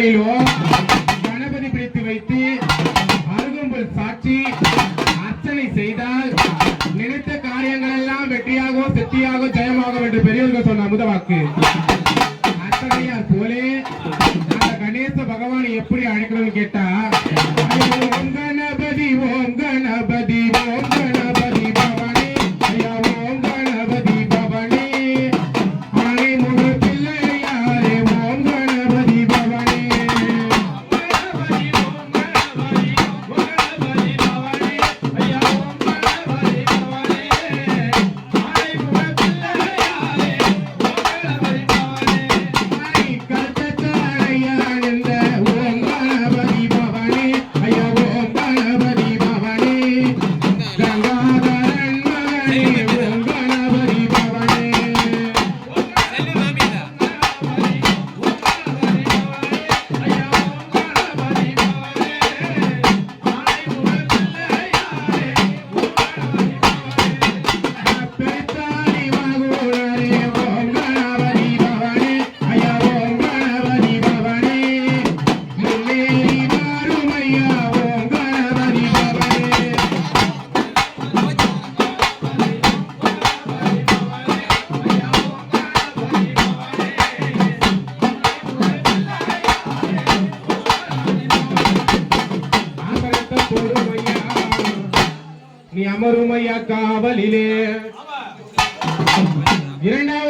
நாளிலும் கணபதி பிடித்து வைத்து அருகம்புல் சாட்சி அர்ச்சனை செய்தால் நினைத்த காரியங்கள் எல்லாம் வெற்றியாகவோ செட்டியாகவோ ஜெயமாகும் என்று பெரியவர்கள் சொன்ன அமுத வாக்கு. அத்தனையார் போலே அந்த கணேச பகவானை எப்படி அழைக்கணும்னு கேட்டா, ஓம் கணபதி ஓம் கணபதி ஓம் கணபதி பவனே ஐயா ஓம் கணபதி பவனே ஆனை முழு பிள்ளையாரே ஓம் கணபதி பவனே நீ அமருமையா காவலிலே இரண்டாவது